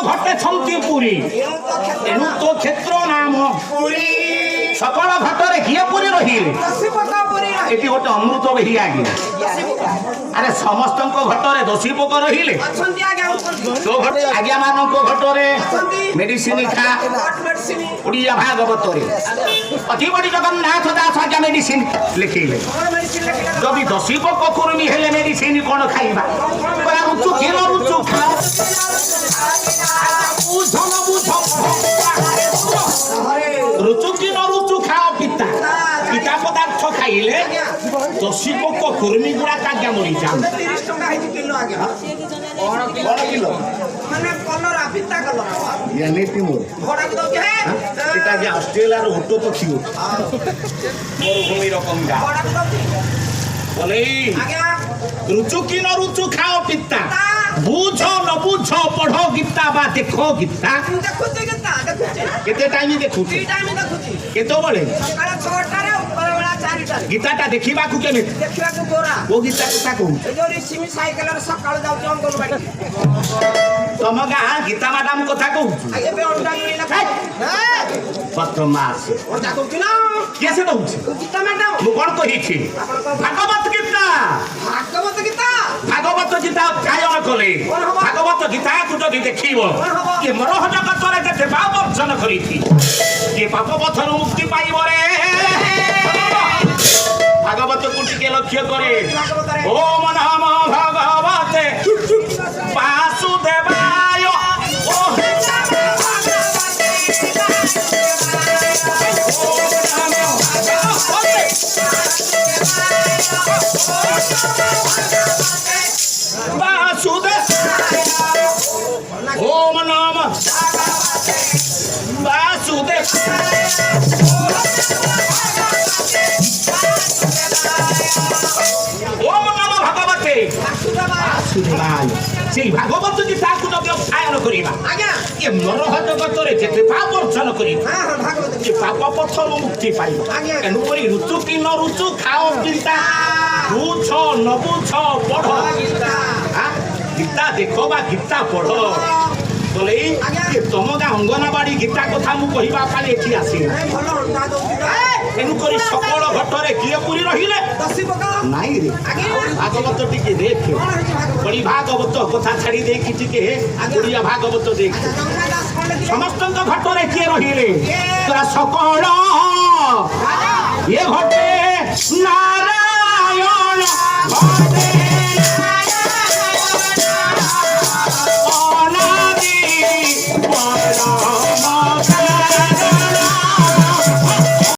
ঘটে ছন্তি পুরী এনু তো ক্ষেত্র নাম পুরী সকল ঘটরে কিয়ে পুরী রহিলে এটি গোটে অমৃত বেহি আজ্ঞা আরে সমস্ত ঘটরে দোষী পোক রহিলে তো ঘটে আজ্ঞা মানক ঘটরে মেডিসিন খা ওড়িয়া ভাগবতরে অতি বড়ি জগন্নাথ দাস আজ্ঞা মেডিসিন লিখিলে যদি দোষী পোক কুর্মী হেলে মেডিসিন কোন খাইবা রুচু কিলো রুচু খাও রুচু কি নরুচু খাও পিতা পিতা পদার্থ খাইলে দোষী পোক কুর্মী গুড়া কাজ্ঞা মরি যান 30 টাকা হইছে কিলো আগে বড় কিলো মানে কলরা পিতা কলরা এমনিতি মোর বড় কিলো কে এটা যে অস্ট্রেলিয়ার উট পক্ষী মরুভূমি রকম গা বড় কিলো বলে আগে রুচু কি নরুচু খাও পিতা বুঝ ন বুঝ পঢ় গীতা বা দেখো গীতা দেখুছি কেতা দেখুছি কেতে টাইম দেখুছি এই টাইমে দেখুছি কেତେବେଳେ সকাଳ 6টাରେ ଉପର ବେଳା 4টাରେ ଗୀତାଟା ଦେଖିବାକୁ କେମିତି ଦେଖିବାକୁ ଗୋରା କୋଉ ଗୀତା କଥା କହୁଛୁ ଏ ଯୋଉ ରିସିମି ସାଇକେଲରେ ସକାଳୁ ଯାଉଛି ଅଙ୍ଗନବାଡି ତମ ଗାଁ ଗୀତା ମ୍ୟାଡାମ କଥା କହୁଛୁ ଏବେ ଅଣ୍ଡା ମିଳିଲା ବଦମାସ ଅଣ୍ଡା କହୁଛି ନା କିଏ ସେ ଦଉଛି ଗୀତା ମ୍ୟାଡାମ ମୁଁ କଣ କହିଛି ଭାଗବତ ଗୀତା ଭାଗବତ ଗୀତା ଭାଗବତ ଗୀତା ଅଧ୍ୟୟନ କଲେ ଭାଗବତ ଗୀତାକୁ ଯଦି ଦେଖିବ କିଏ ମରହ ଜଗତରେ ଯେତେ ପାପ ଅର୍ଜନ କରିଛି କିଏ ପାପ ପଥରୁ ମୁକ୍ତି ପାଇବ ରେ ଭାଗବତକୁ ଟିକେ ଲକ୍ଷ୍ୟ କରେ ଓମ ନମ ଭଗବତେ ବାସୁଦେବାୟ ओम नम वासुदेव ओम नम भगवते वासुदेवाय সেই ভাগবত গীতাକୁ যদি অধ্যয়ন করিবা আজ্ঞা এ মরহ জগতরে যেতে পাপ অর্জন করিবা হ্যাঁ হ্যাঁ ভাগবত যে পাপ পথর মুক্তি পাইব আজ্ঞা এনুকরি রুচু কি ন রুচু খাও চিন্তা বুঝ ন বুঝ পড় গীতা গীতা দেখো বা গীতা পড় বলে তম গাঁ অঙ্গনবাড়ি গীতা কথা মু কহিবা পালে এটি আসি ଭଲ ଅଣ୍ଡା ଦଉଛି এনুকরি সকল ঘটরে কিয়ে পুরি রহিলে ଦସି ପକା নাই রে ଆଜ୍ଞା ভাগবত টিকে দেখে କଣ ହେଇଛି ଭାଗବତ বড়ি ভাগবত কথা ছাড়ি দেখি টিকে ওড়িয়া ভাগবত দেখে ଜଗନ୍ନାଥ ଦାସ ଖଣ୍ଡେ ଦିଏ সমস্ত ঘটরে কিয়ে রহিলে তোরা সকল এ ঘটে নারায়ণ ঘটে